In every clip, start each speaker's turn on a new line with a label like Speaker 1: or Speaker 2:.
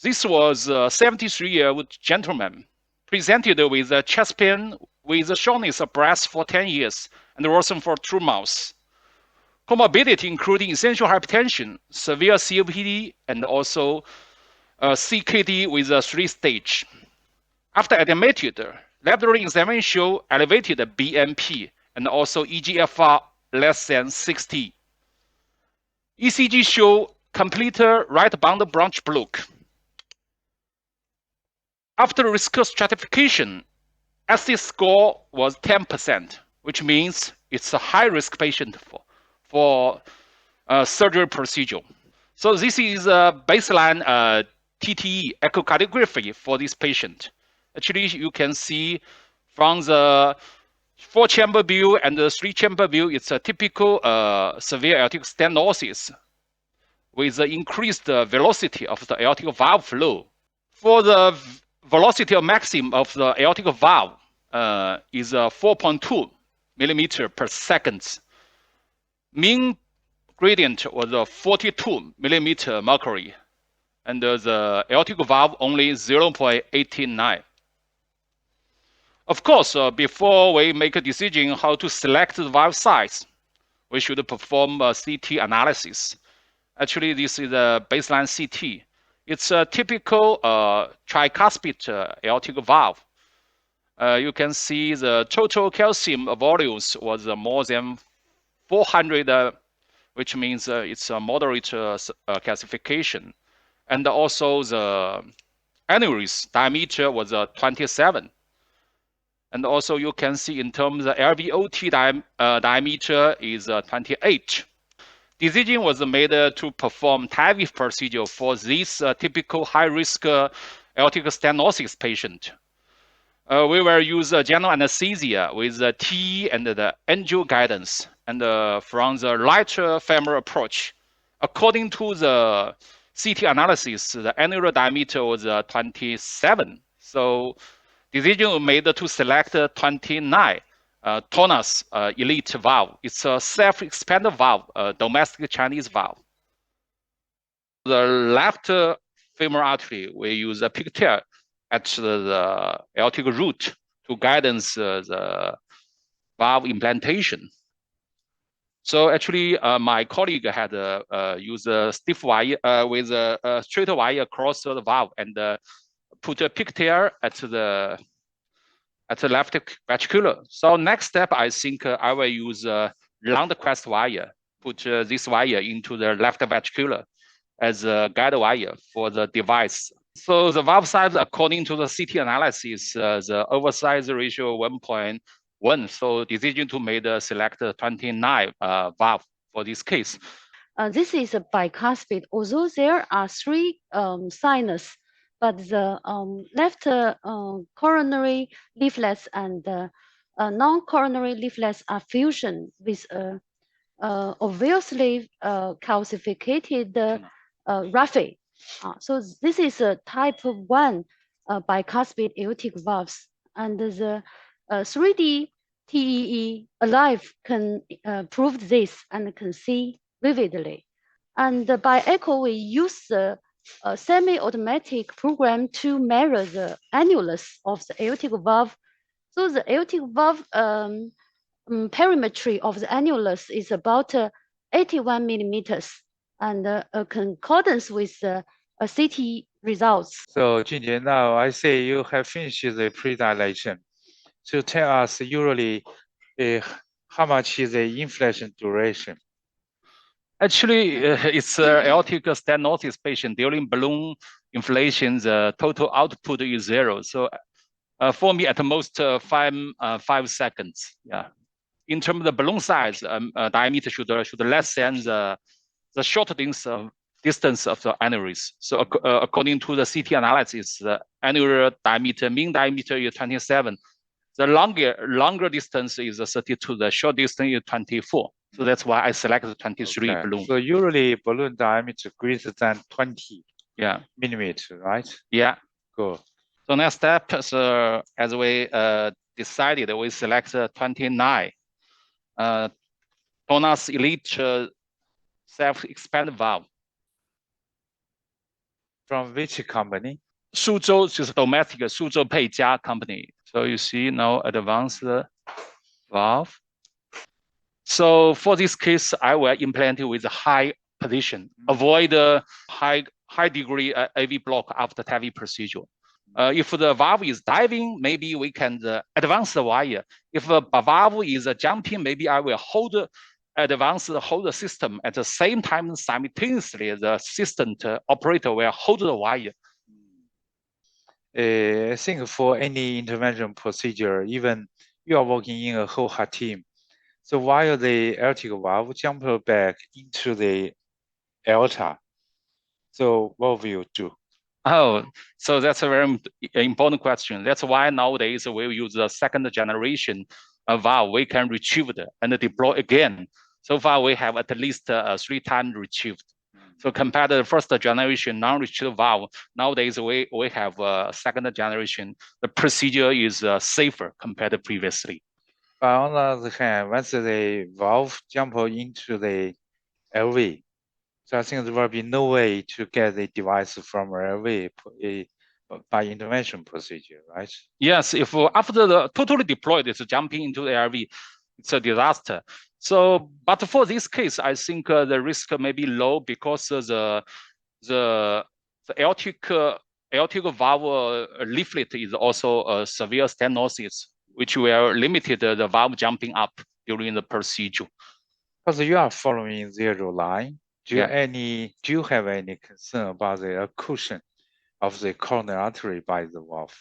Speaker 1: This was a 73-year-old gentleman presented with a chest pain with shortness of breath for 10 years and worsened for 2 months. Comorbidity including essential hypertension, severe COPD, and also CKD with a 3-stage. After admitted, laboratory examination show elevated BNP and also EGFR less than 60. ECG show complete right bundle branch block. After risk stratification, ST score was 10%, which means it's a high-risk patient for surgery procedure. So this is a baseline TTE echocardiography for this patient. Actually, you can see from the 4-chamber view and the 3-chamber view, it's a typical severe aortic stenosis with the increased velocity of the aortic valve flow. For the velocity of maximum of the aortic valve is 4.2 millimeter per second. Mean gradient was 42 millimeter mercury, and the aortic valve only 0.89. Of course, before we make a decision how to select the valve size, we should perform a CT analysis. Actually, this is a baseline CT. It's a typical tricuspid aortic valve. You can see the total calcium volumes was more than 400, which means it's a moderate calcification. And also the aneurysm diameter was 27. And also you can see in terms of LVOT diameter is 28. Decision was made to perform TAVR procedure for this typical high-risk aortic stenosis patient. We will use general anesthesia with the TE and the angio guidance, and from the right femoral approach. According to the CT analysis, the annular diameter was 27. So decision was made to select 29 Tonus elite valve. It's a self-expanded valve, domestic Chinese valve. The left femoral artery, we use a pigtail at the aortic root to guidance the valve implantation. So actually, my colleague had used a stiff wire with a straight wire across the valve and put a pigtail at the left ventricular. So next step, I think I will use a round crest wire, put this wire into the left ventricular as a guide wire for the device. So the valve size, according to the CT analysis, the oversize ratio 1.1. So decision to make select 29 valve for this case.
Speaker 2: This is a bicuspid. Although there are 3 sinus, but the left coronary leaflets and non-coronary leaflets are fusion with obviously calcified raphe. So this is a type 1 bicuspid aortic valves, and the 3D TEE alive can prove this and can see vividly. And by echo, we use the semi-automatic program to measure the annulus of the aortic valve. So the aortic valve perimetry of the annulus is about 81 millimeters, and concordance with the CT results.
Speaker 3: So, Junjie, now I say you have finished the predilation. So tell us usually how much is the inflation duration?
Speaker 1: Actually, it's aortic stenosis patient. During balloon inflation, the total output is 0. So for me, at most 5 seconds. Yeah. In terms of the balloon size, diameter should less than the short distance of the aneurysm. So according to the CT analysis, the annular diameter, mean diameter is 27. The longer distance is 32. The short distance is 24. So that's why I selected 23 balloon.
Speaker 3: So usually balloon diameter greater than 20 millimeter, right?
Speaker 1: Yeah.
Speaker 3: Good.
Speaker 1: So next step, as we decided, we select 29 Tonus elite self-expanded valve.
Speaker 3: From which company?
Speaker 1: 苏州 is domestic 苏州佩嘉 company. So you see now advanced valve. So for this case, I will implant it with a high position, avoid high degree AV block after TAVR procedure. If the valve is diving, maybe we can advance the wire. If the valve is jumping, maybe I will advance the system at the same time. Simultaneously, the assistant operator will hold the wire.
Speaker 3: I think for any intervention procedure, even you are working in a whole heart team. So while the aortic valve jump back into the aorta, so what will you do?
Speaker 1: Oh, so that's a very important question. That's why nowadays we use the second generation valve. We can retrieve it and deploy again. So far, we have at least 3 times retrieved. So compared to the first generation non-retrieved valve, nowadays we have a second generation. The procedure is safer compared to previously.
Speaker 3: But on the other hand, once the valve jump into the LV, so I think there will be no way to get the device from LV by intervention procedure, right?
Speaker 1: Yes, if after the totally deployed, it's jumping into the ARV, it's a disaster. So, but for this case, I think the risk may be low because the aortic valve leaflet is also a severe stenosis, which will limit the valve jumping up during the procedure.
Speaker 3: Because you are following zero line, do you have any concern about the occlusion of the coronary artery by the valve?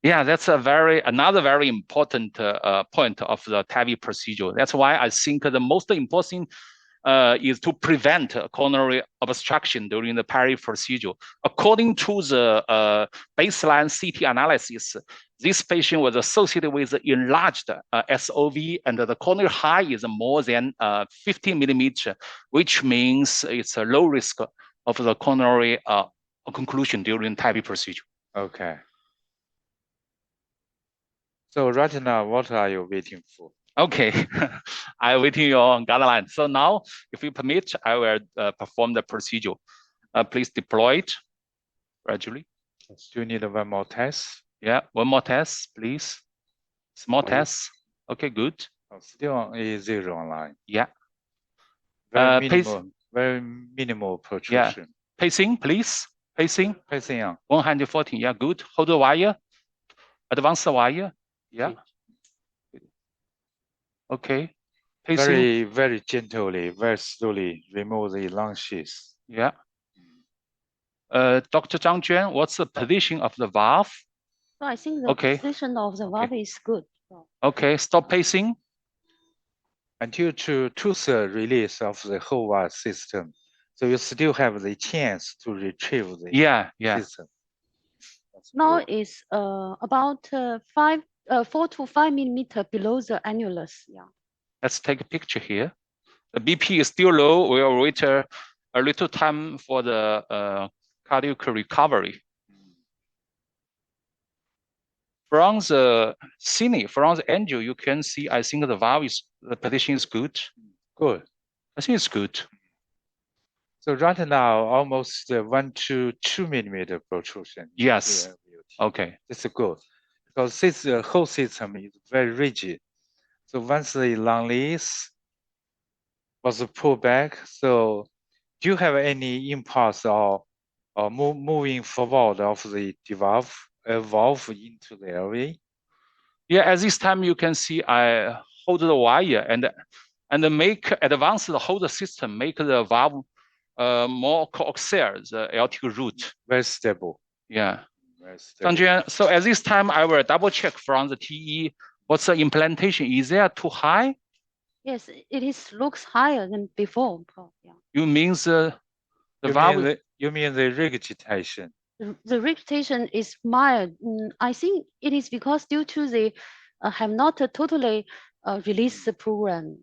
Speaker 1: Yeah, that's another very important point of the TAVR procedure. That's why I think the most important is to prevent coronary obstruction during the TAVR procedure. According to the baseline CT analysis, this patient was associated with enlarged SOV, and the coronary high is more than 50 millimeter, which means it's a low risk of the coronary conclusion during TAVR procedure.
Speaker 3: Okay. So right now, what are you waiting for?
Speaker 1: Okay, I'm waiting your guideline. So now, if you permit, I will perform the procedure. Please deploy it gradually.
Speaker 3: Do you need one more test?
Speaker 1: Yeah, one more test, please. Small test. Okay, good.
Speaker 3: Still is zero online.
Speaker 1: Yeah.
Speaker 3: Very minimal protrusion.
Speaker 1: Yeah. Pacing, please. Pacing.
Speaker 3: Pacing on.
Speaker 1: 114. Yeah, good. Hold the wire. Advance the wire. Yeah. Okay. Pacing.
Speaker 3: Very gently, very slowly remove the lung sheath.
Speaker 1: Yeah. Dr. Zhang Juan, what's the position of the valve?
Speaker 2: So I think the position of the valve is good.
Speaker 1: Okay, stop pacing.
Speaker 3: Until to the release of the whole valve system. So you still have the chance to retrieve the system.
Speaker 2: Now it's about 4 to 5 millimeter below the annulus. Yeah.
Speaker 1: Let's take a picture here. The BP is still low. We'll wait a little time for the cardiac recovery. From the cine, from the angio, you can see, I think the position is good.
Speaker 3: Good.
Speaker 1: I think it's good.
Speaker 3: So right now, almost 1 to 2 millimeter protrusion.
Speaker 1: Yes. Okay.
Speaker 3: That's good. Because this whole system is very rigid. So once the lung lease was pulled back, so do you have any impulse or moving forward of the valve into the LV?
Speaker 1: Yeah, at this time you can see I hold the wire and make advance the whole system, make the valve more coaxial, the aortic root.
Speaker 3: Very stable.
Speaker 1: Yeah. Very stable. So at this time I will double check from the TE. What's the implantation? Is that too high?
Speaker 2: Yes, looks higher than before. Yeah.
Speaker 1: You mean the valve?
Speaker 3: You mean the regurgitation?
Speaker 2: The regurgitation is mild. I think it is because due to the have not totally released the program.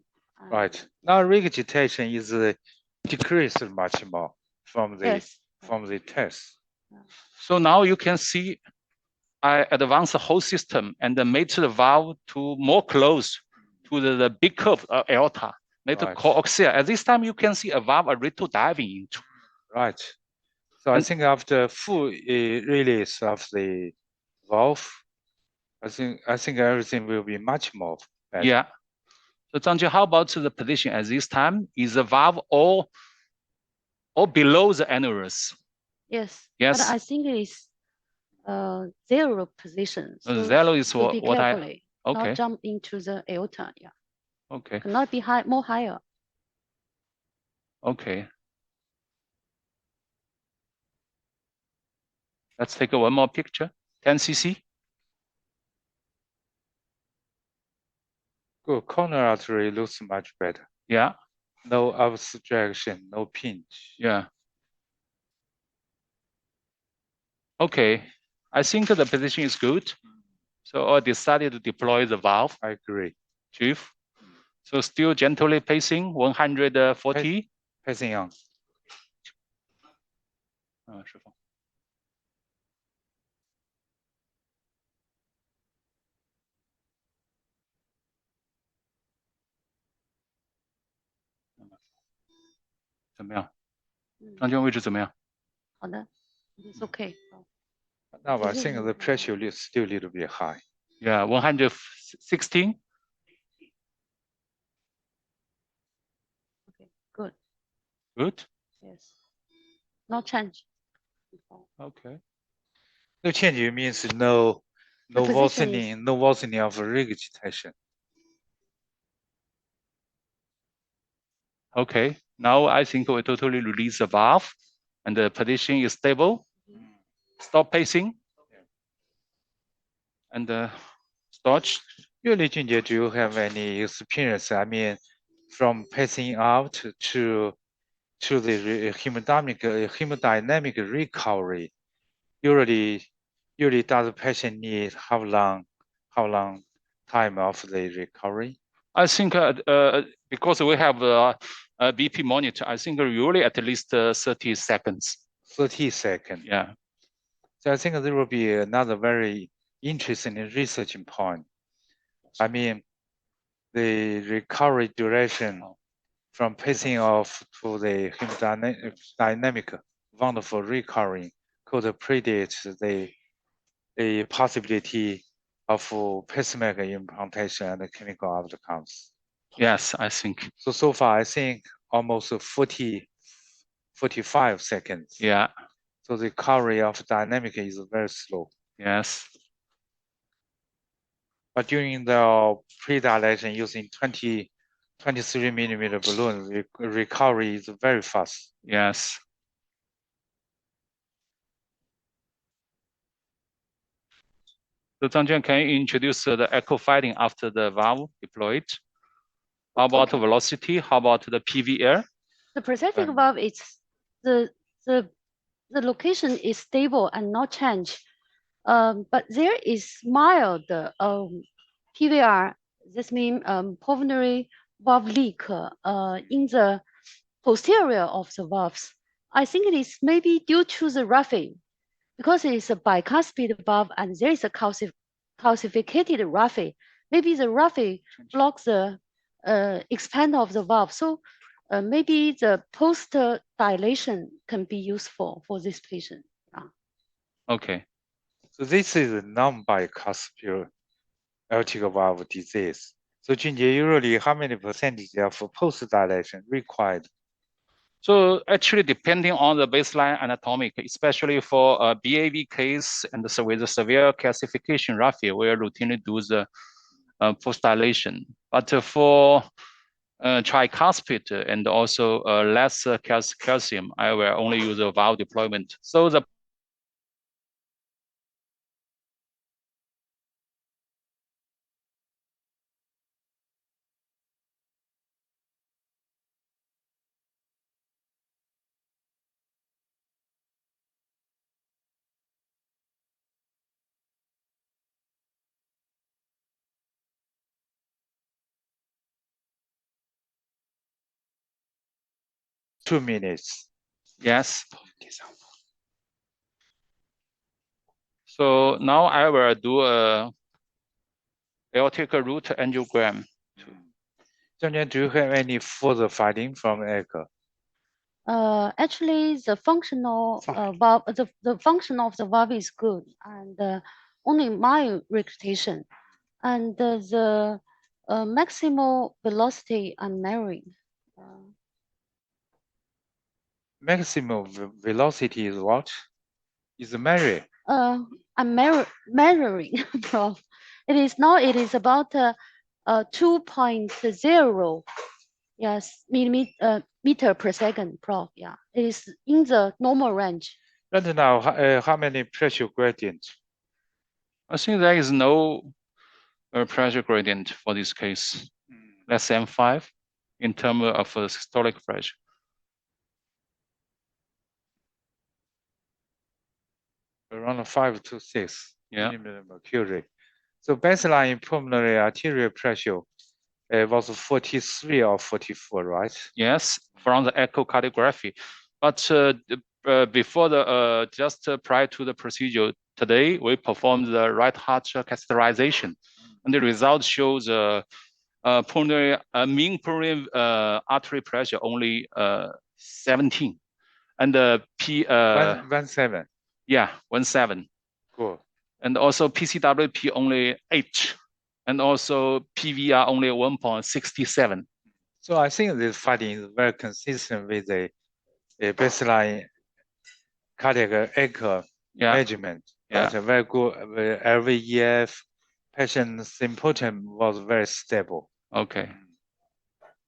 Speaker 3: Right. Now regurgitation is decreased much more from the test.
Speaker 1: So now you can see I advance the whole system and made the valve to more close to the big curve aorta, made it coaxial. At this time you can see a valve a little diving into.
Speaker 3: Right. So I think after full release of the valve, I think everything will be much more better.
Speaker 1: Yeah. So Zhangjian, how about the position at this time? Is the valve all below the annulus?
Speaker 2: Yes.
Speaker 1: Yes.
Speaker 2: But I think it's zero position. So,
Speaker 1: Zero is
Speaker 2: so be
Speaker 1: what I
Speaker 2: carefully.
Speaker 1: okay.
Speaker 2: Not jump into the aorta. Yeah.
Speaker 1: Okay.
Speaker 2: Cannot be high, more higher.
Speaker 1: Okay. Let's take one more picture. 10 cc.
Speaker 3: Good. Coronary artery looks much better.
Speaker 1: Yeah.
Speaker 3: No obstruction, no pinch.
Speaker 1: Yeah. Okay. I think the position is good. So I decided to deploy the valve.
Speaker 3: I agree.
Speaker 1: Chief. So still gently pacing 140.
Speaker 3: Pacing on.
Speaker 1: 释放。怎么样？张娟位置怎么样？
Speaker 2: 好的，It's okay.
Speaker 3: Now I think the pressure is still a little bit high.
Speaker 1: Yeah, 116.
Speaker 2: Okay, good.
Speaker 1: Good.
Speaker 2: Yes. No change.
Speaker 1: Okay.
Speaker 3: No change means no worsening, no worsening of regurgitation.
Speaker 1: Okay. Now I think we totally release the valve, and the position is stable. Stop pacing. And starch.
Speaker 3: Usually, Junjie, do you have any experience? I mean, from passing out to the hemodynamic recovery. Usually does the patient need how long time of the recovery?
Speaker 1: I think because we have a BP monitor, I think usually at least 30 seconds.
Speaker 3: 30 seconds.
Speaker 1: Yeah.
Speaker 3: So I think there will be another very interesting researching point. I mean, the recovery duration from pacing off to the hemodynamic wonderful recovery could predict the possibility of pacemaker implantation and clinical outcomes.
Speaker 1: Yes, I think.
Speaker 3: So far, I think almost 45 seconds.
Speaker 1: Yeah.
Speaker 3: So the recovery of dynamic is very slow.
Speaker 1: Yes.
Speaker 3: But during the pre-dilation using 23 millimeter balloon, recovery is very fast.
Speaker 1: Yes. So Zhang Jian, can you introduce the echo finding after the valve deployed? How about velocity? How about the PVR?
Speaker 2: The prosthetic valve is the location is stable and not change. But there is mild PVR. This means pulmonary valve leak in the posterior of the valves. I think it is maybe due to the roughing, because it is a bicuspid valve and there is a calcificated roughing. Maybe the roughing blocks the expand of the valve. So maybe the post dilation can be useful for this patient.
Speaker 1: Okay.
Speaker 3: So this is a non-bicuspid aortic valve disease. So Junjie, usually how many percentage of post dilation required?
Speaker 1: So actually, depending on the baseline anatomic, especially for a BAV case and so with the severe calcification roughing, we routinely do the post dilation. But for tricuspid and also less calcium, I will only use a valve deployment. So the
Speaker 3: Two minutes.
Speaker 1: yes. So now I will do a aortic root angiogram.
Speaker 3: Zhangjian, do you have any further finding from echo?
Speaker 2: Actually, the functional valve, the function of the valve is good, and only mild regurgitation, and the maximal velocity and narrowing.
Speaker 3: Maximum velocity is what? Is measured.
Speaker 2: I'm measuring, Prof. It is now. It is about 2.0, yes, meter per second, Prof. Yeah, it is in the normal range.
Speaker 3: Right now, how many pressure gradients?
Speaker 1: I think there is no pressure gradient for this case. Less than 5 in terms of systolic pressure.
Speaker 3: Around 5 to 6
Speaker 1: Yeah.
Speaker 3: mmHg. So baseline pulmonary arterial pressure was 43 or 44, right?
Speaker 1: Yes, from the echocardiography. But before the just prior to the procedure today, we performed the right heart catheterization, and the result shows pulmonary mean pulmonary artery pressure only 17, and the P
Speaker 3: 17.
Speaker 1: yeah 17.
Speaker 3: Cool.
Speaker 1: And also PCWP only 8, and also PVR only 1.67.
Speaker 3: So I think this finding is very consistent with the baseline cardiac echo measurement.
Speaker 1: Yeah.
Speaker 3: Right? Very good. LVEF patient symptom was very stable.
Speaker 1: Okay.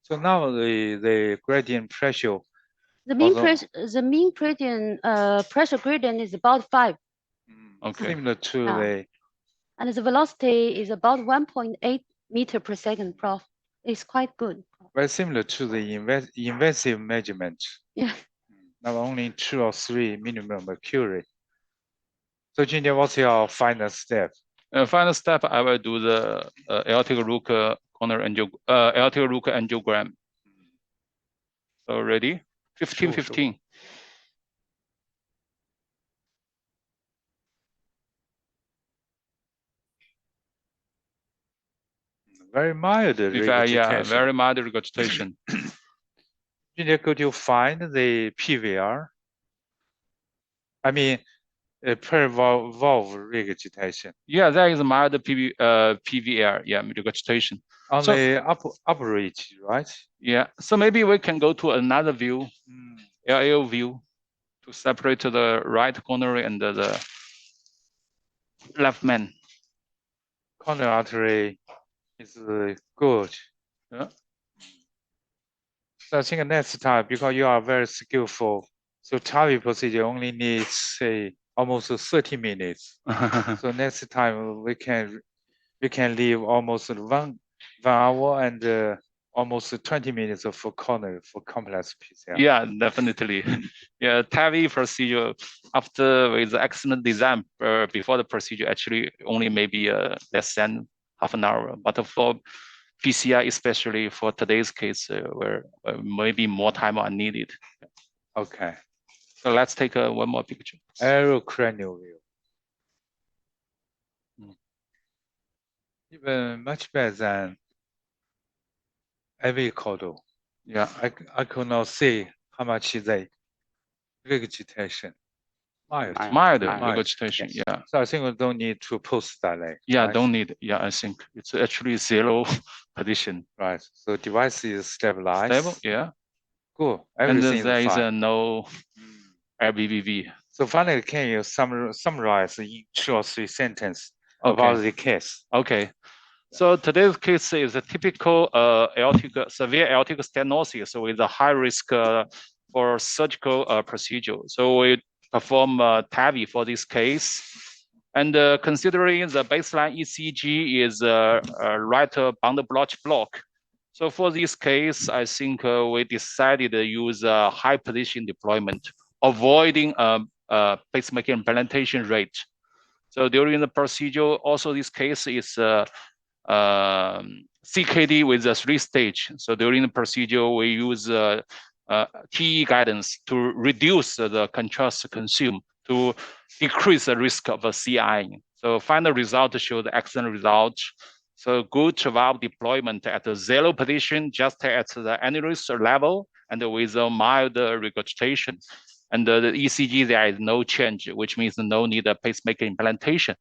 Speaker 3: So now the gradient pressure.
Speaker 2: The mean pressure gradient is about 5.
Speaker 1: Okay.
Speaker 3: Similar to the.
Speaker 2: And the velocity is about 1.8 meter per second, Prof. It's quite good.
Speaker 3: Very similar to the invasive measurement.
Speaker 2: Yeah.
Speaker 3: Not only 2 or 3 mmHg. So Junior, what's your final step?
Speaker 1: Final step, I will do the aortic root aortic root angiogram. So ready? 15, 15.
Speaker 3: Very mild regurgitation.
Speaker 1: Yeah, very mild regurgitation.
Speaker 3: Junior, could you find the PVR? I mean, per valve regurgitation.
Speaker 1: Yeah, there is mild PVR, yeah, regurgitation.
Speaker 3: On the upper reach, right?
Speaker 1: Yeah, so maybe we can go to another view, LAO view, to separate the right coronary and the left main.
Speaker 3: Coronary artery is good.
Speaker 1: Yeah.
Speaker 3: So I think next time, because you are very skillful, so TAVR procedure only needs, say, almost 30 minutes. So next time we can leave almost one hour and almost 20 minutes for coronary for complex PCI.
Speaker 1: Yeah, definitely. Yeah, TAVR procedure after with excellent design before the procedure actually only maybe less than half an hour. But for PCI, especially for today's case, where maybe more time are needed.
Speaker 3: Okay.
Speaker 1: So let's take one more picture.
Speaker 3: Aerocranial view. Even much better than AV caudal.
Speaker 1: Yeah.
Speaker 3: I could not see how much is the regurgitation.
Speaker 1: Mild regurgitation, yes. Yeah.
Speaker 3: So I think we don't need to post dilate.
Speaker 1: Yeah,
Speaker 3: right?
Speaker 1: don't need. Yeah, I think it's actually 0 position.
Speaker 3: Right. So device is stabilized.
Speaker 1: Stable, yeah.
Speaker 3: Good.
Speaker 1: And
Speaker 3: Everything
Speaker 1: there
Speaker 3: is
Speaker 1: is no RBVV.
Speaker 3: So finally, can you summarize in 2 or 3 sentences about the case?
Speaker 1: Okay. So today's case is a typical severe aortic stenosis with a high risk for surgical procedure. So we perform TAVI for this case. And considering the baseline ECG is right bundle block. So for this case, I think we decided to use high position deployment, avoiding pacemaker implantation rate. So during the procedure, also this case is CKD with a 3-stage. So during the procedure, we use TE guidance to reduce the contrast consumed to decrease the risk of a CI. So final result shows excellent result. So good valve deployment at the 0 position, just at the aneurysm level, and with a mild regurgitation. And the ECG, there is no change, which means no need a pacemaker implantation.